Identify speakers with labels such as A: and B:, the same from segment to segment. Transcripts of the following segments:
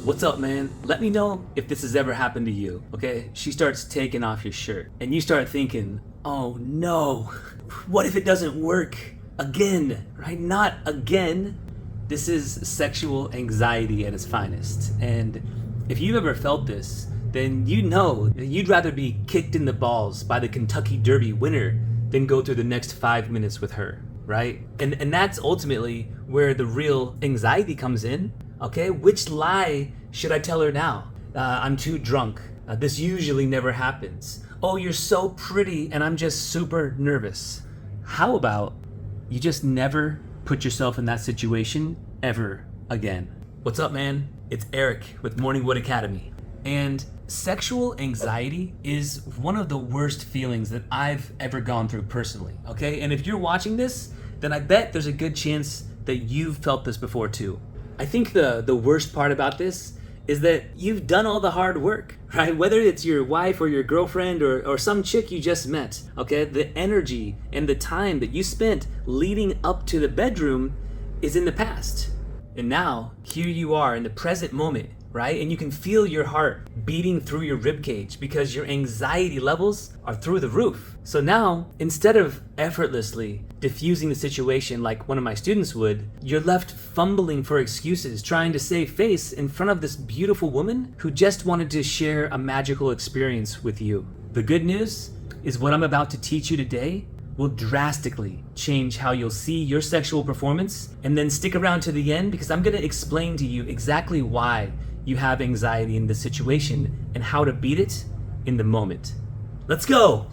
A: What's up, man? Let me know if this has ever happened to you, okay? She starts taking off your shirt, and you start thinking, oh no, what if it doesn't work again, right? Not again. This is sexual anxiety at its finest, and if you've ever felt this, then you know that you'd rather be kicked in the balls by the Kentucky Derby winner than go through the next 5 minutes with her, right? And that's ultimately where the real anxiety comes in, okay? Which lie should I tell her now? I'm too drunk. This usually never happens. Oh, you're so pretty and I'm just super nervous. How about you just never put yourself in that situation ever again? What's up, man? It's Eric with Morningwood Academy. And sexual anxiety is one of the worst feelings that I've ever gone through personally, okay? And if you're watching this, then I bet there's a good chance that you've felt this before too. I think the worst part about this is that you've done all the hard work, right? Whether it's your wife or your girlfriend or some chick you just met, okay? The energy and the time that you spent leading up to the bedroom is in the past. And now, here you are in the present moment, right? And you can feel your heart beating through your ribcage because your anxiety levels are through the roof. So now, instead of effortlessly diffusing the situation like one of my students would, you're left fumbling for excuses, trying to save face in front of this beautiful woman who just wanted to share a magical experience with you. The good news is what I'm about to teach you today will drastically change how you'll see your sexual performance. And then stick around to the end because I'm going to explain to you exactly why you have anxiety in this situation and how to beat it in the moment. Let's go!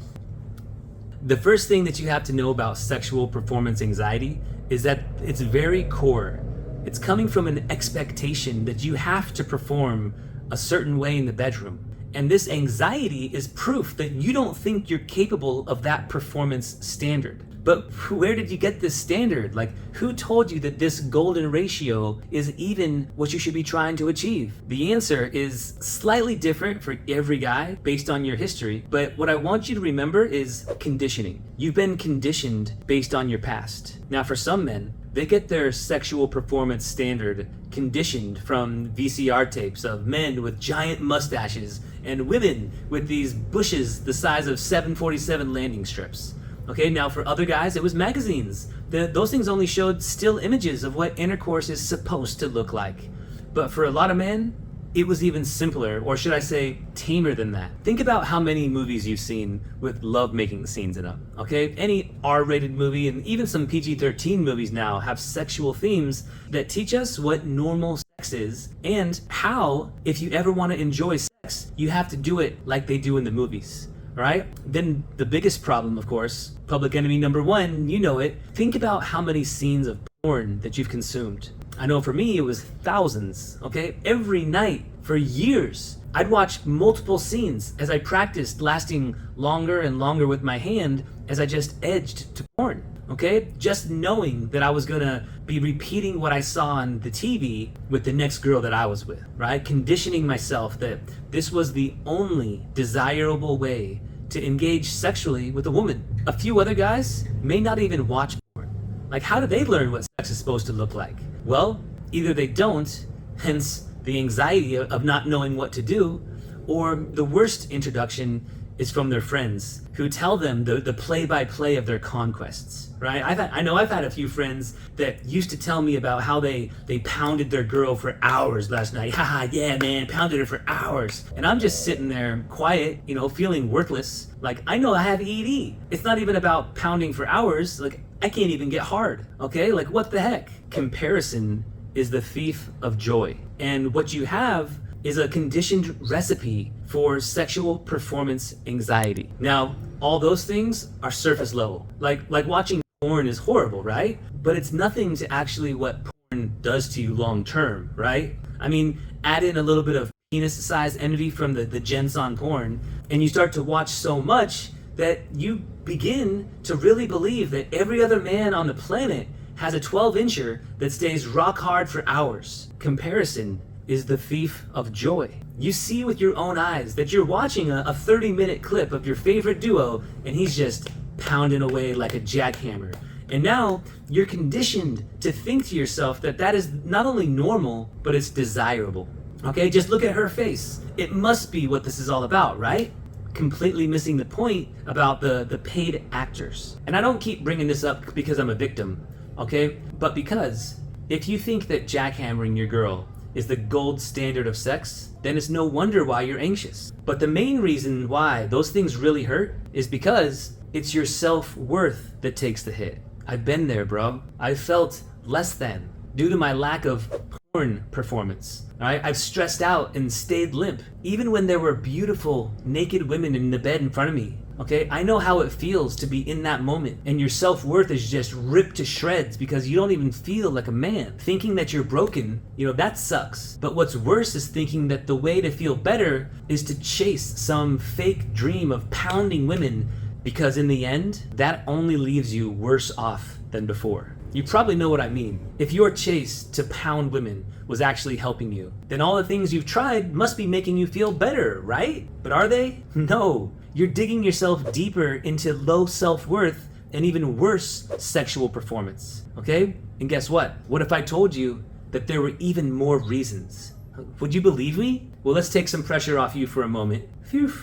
A: The first thing that you have to know about sexual performance anxiety is that it's very core. It's coming from an expectation that you have to perform a certain way in the bedroom. And this anxiety is proof that you don't think you're capable of that performance standard. But where did you get this standard? Like, who told you that this golden ratio is even what you should be trying to achieve? The answer is slightly different for every guy based on your history, but what I want you to remember is conditioning. You've been conditioned based on your past. Now, for some men, they get their sexual performance standard conditioned from VCR tapes of men with giant mustaches and women with these bushes the size of 747 landing strips. Okay, now for other guys, it was magazines. Those things only showed still images of what intercourse is supposed to look like. But for a lot of men, it was even simpler, or should I say, tamer than that. Think about how many movies you've seen with love-making scenes in them, okay? Any R-rated movie, and even some PG-13 movies now, have sexual themes that teach us what normal sex is, and how, if you ever want to enjoy sex, you have to do it like they do in the movies. Right? Then the biggest problem, of course, public enemy number one, you know it. Think about how many scenes of porn that you've consumed. I know for me, it was thousands, okay? Every night for years, I'd watch multiple scenes as I practiced lasting longer and longer with my hand as I just edged to porn, okay? Just knowing that I was gonna be repeating what I saw on the TV with the next girl that I was with, right? Conditioning myself that this was the only desirable way to engage sexually with a woman. A few other guys may not even watch porn. Like, how do they learn what sex is supposed to look like? Well, either they don't, hence the anxiety of not knowing what to do, or the worst introduction is from their friends who tell them the play-by-play of their conquests, right? I know I've had a few friends that used to tell me about how they pounded their girl for hours last night. Haha, yeah, man, pounded her for hours. And I'm just sitting there quiet, feeling worthless. Like, I know I have ED. It's not even about pounding for hours. Like, I can't even get hard, okay? Like, what the heck? Comparison is the thief of joy. And what you have is a conditioned recipe for sexual performance anxiety. Now, all those things are surface level. Like watching porn is horrible, right? But it's nothing to actually what porn does to you long term, right? I mean, add in a little bit of penis size envy from the gents on porn, and you start to watch so much that you begin to really believe that every other man on the planet has a 12-incher that stays rock hard for hours. Comparison is the thief of joy. You see with your own eyes that you're watching a 30-minute clip of your favorite duo and he's just pounding away like a jackhammer. And now you're conditioned to think to yourself that that is not only normal, but it's desirable. Okay, just look at her face. It must be what this is all about, right? Completely missing the point about the paid actors. And I don't keep bringing this up because I'm a victim, okay? But because if you think that jackhammering your girl is the gold standard of sex, then it's no wonder why you're anxious. But the main reason why those things really hurt is because it's your self-worth that takes the hit. I've been there, bro. I felt less than due to my lack of porn performance. All right, I've stressed out and stayed limp, even when there were beautiful naked women in the bed in front of me. Okay, I know how it feels to be in that moment, and your self-worth is just ripped to shreds because you don't even feel like a man. Thinking that you're broken, that sucks. But what's worse is thinking that the way to feel better is to chase some fake dream of pounding women, because in the end, that only leaves you worse off than before. You probably know what I mean. If your chase to pound women was actually helping you, then all the things you've tried must be making you feel better, right? But are they? No. You're digging yourself deeper into low self-worth and even worse sexual performance, okay? And guess what? What if I told you that there were even more reasons? Would you believe me? Well, let's take some pressure off you for a moment. Phew.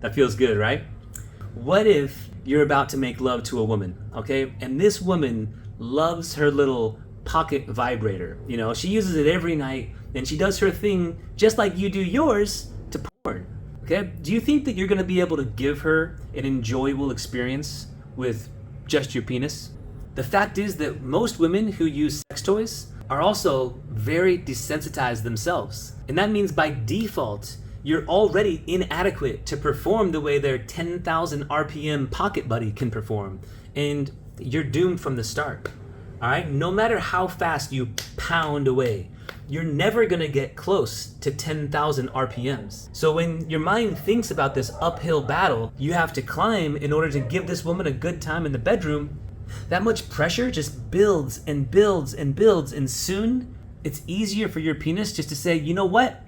A: That feels good, right? What if you're about to make love to a woman, okay? And this woman loves her little pocket vibrator. She uses it every night, and she does her thing just like you do yours to porn. Okay? Do you think that you're going to be able to give her an enjoyable experience with just your penis? The fact is that most women who use sex toys are also very desensitized themselves. And that means by default, you're already inadequate to perform the way their 10,000 RPM pocket buddy can perform. And you're doomed from the start. All right? No matter how fast you pound away, you're never going to get close to 10,000 RPMs. So when your mind thinks about this uphill battle you have to climb in order to give this woman a good time in the bedroom, that much pressure just builds and builds and builds, and soon it's easier for your penis just to say, you know what?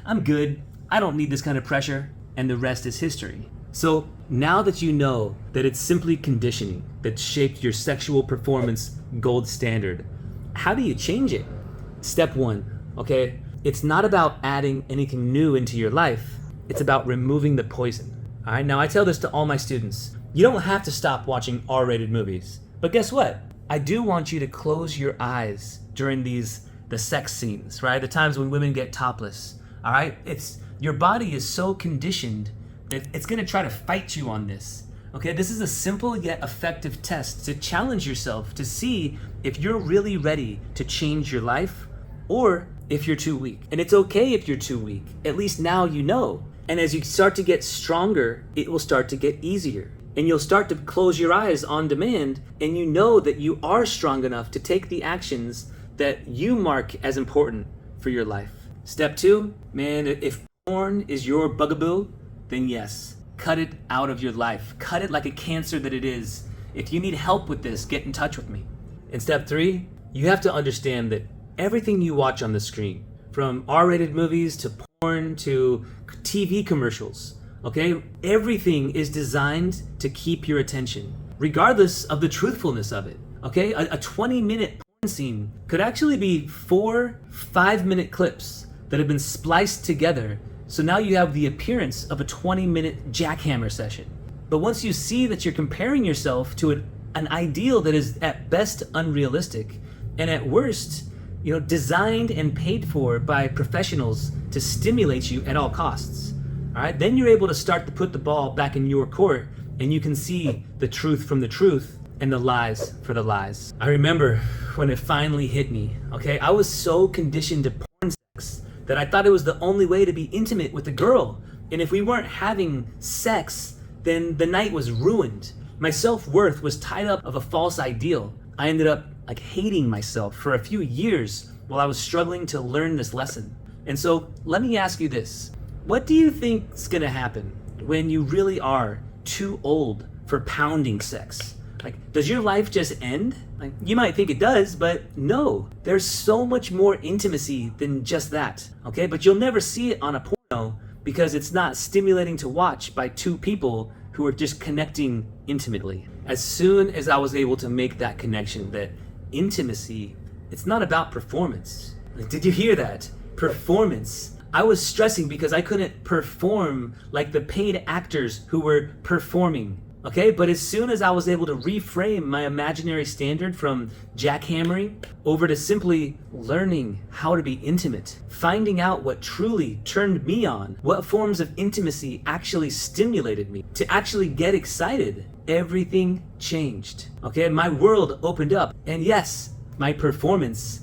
A: I'm good. I don't need this kind of pressure. And the rest is history. So now that you know that it's simply conditioning that shaped your sexual performance gold standard, how do you change it? Step one, okay? It's not about adding anything new into your life. It's about removing the poison. All right, now I tell this to all my students. You don't have to stop watching R-rated movies. But guess what? I do want you to close your eyes during the sex scenes, right? The times when women get topless, all right? Your body is so conditioned that it's gonna try to fight you on this. Okay, this is a simple yet effective test to challenge yourself to see if you're really ready to change your life or if you're too weak. And it's okay if you're too weak. At least now you know. And as you start to get stronger, it will start to get easier. And you'll start to close your eyes on demand, and you know that you are strong enough to take the actions that you mark as important for your life. Step two, man, if porn is your bugaboo, then yes, cut it out of your life. Cut it like a cancer that it is. If you need help with this, get in touch with me. And step three, you have to understand that everything you watch on the screen, from R-rated movies to porn to TV commercials, okay, everything is designed to keep your attention, regardless of the truthfulness of it, okay? A 20-minute porn scene could actually be 4 5-minute clips that have been spliced together, so now you have the appearance of a 20-minute jackhammer session. But once you see that you're comparing yourself to an ideal that is at best unrealistic, and at worst, designed and paid for by professionals to stimulate you at all costs, all right, then you're able to start to put the ball back in your court, and you can see the truth from the truth and the lies for the lies. I remember when it finally hit me, okay? I was so conditioned to porn sex that I thought it was the only way to be intimate with a girl. And if we weren't having sex, then the night was ruined. My self-worth was tied up of a false ideal. I ended up hating myself for a few years while I was struggling to learn this lesson. And so let me ask you this. What do you think is gonna happen when you really are too old for pounding sex? Does your life just end? You might think it does, but no. There's so much more intimacy than just that, okay? But you'll never see it on a porno because it's not stimulating to watch by two people who are just connecting intimately. As soon as I was able to make that connection that intimacy, it's not about performance. Did you hear that? performance. I was stressing because I couldn't perform like the paid actors who were performing. Okay, but as soon as I was able to reframe my imaginary standard from jackhammering over to simply learning how to be intimate, finding out what truly turned me on, what forms of intimacy actually stimulated me to actually get excited, everything changed. Okay, my world opened up, and yes, my performance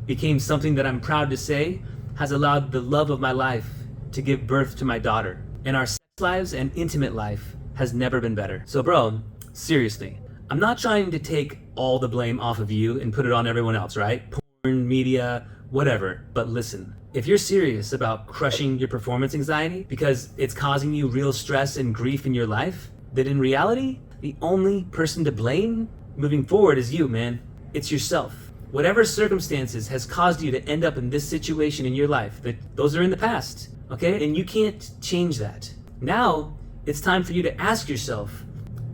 A: became something that I'm proud to say has allowed the love of my life to give birth to my daughter. And our sex lives and intimate life has never been better. So bro, seriously, I'm not trying to take all the blame off of you and put it on everyone else, right? Porn, media, whatever. But listen, if you're serious about crushing your performance anxiety because it's causing you real stress and grief in your life, then in reality, the only person to blame moving forward is you, man. It's yourself. Whatever circumstances has caused you to end up in this situation in your life, those are in the past, okay? And you can't change that. Now, it's time for you to ask yourself,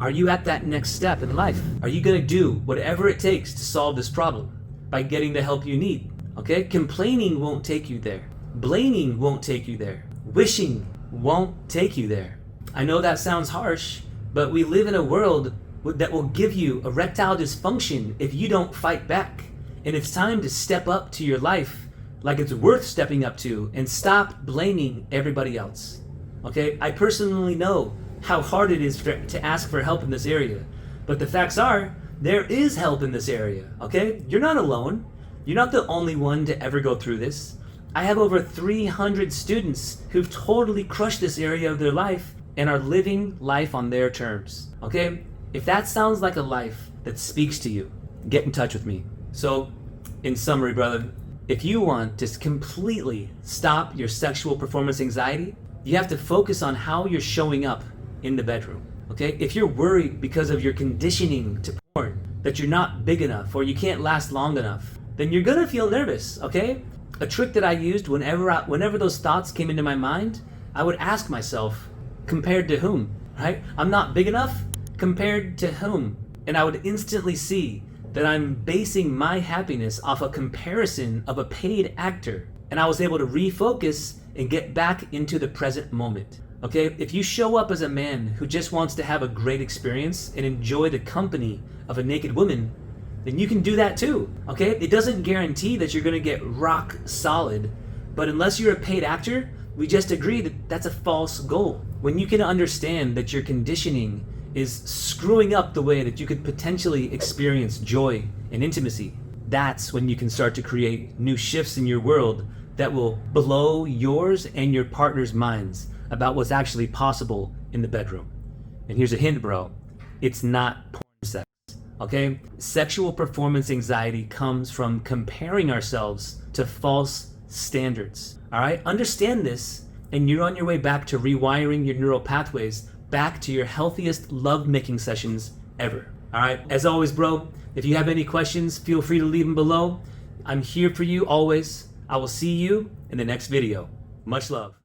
A: are you at that next step in life? Are you gonna do whatever it takes to solve this problem by getting the help you need? Okay? Complaining won't take you there. Blaming won't take you there. Wishing won't take you there. I know that sounds harsh, but we live in a world that will give you erectile dysfunction if you don't fight back. And it's time to step up to your life like it's worth stepping up to and stop blaming everybody else. Okay, I personally know how hard it is to ask for help in this area, but the facts are, there is help in this area, okay? You're not alone. You're not the only one to ever go through this. I have over 300 students who've totally crushed this area of their life and are living life on their terms, okay? If that sounds like a life that speaks to you, get in touch with me. So, in summary, brother, if you want to completely stop your sexual performance anxiety, you have to focus on how you're showing up in the bedroom, okay? If you're worried because of your conditioning to porn, that you're not big enough or you can't last long enough, then you're gonna feel nervous, okay? A trick that I used whenever those thoughts came into my mind, I would ask myself, compared to whom, right? I'm not big enough, compared to whom? And I would instantly see that I'm basing my happiness off a comparison of a paid actor. And I was able to refocus and get back into the present moment. Okay, if you show up as a man who just wants to have a great experience and enjoy the company of a naked woman, then you can do that too. Okay, it doesn't guarantee that you're gonna get rock solid, but unless you're a paid actor, we just agree that that's a false goal. When you can understand that your conditioning is screwing up the way that you could potentially experience joy and intimacy, that's when you can start to create new shifts in your world that will blow yours and your partner's minds about what's actually possible in the bedroom. And here's a hint, bro. It's not porn sex, okay? Sexual performance anxiety comes from comparing ourselves to false standards, all right? Understand this, and you're on your way back to rewiring your neural pathways back to your healthiest love-making sessions ever, all right? As always, bro, if you have any questions, feel free to leave them below. I'm here for you always. I will see you in the next video. Much love.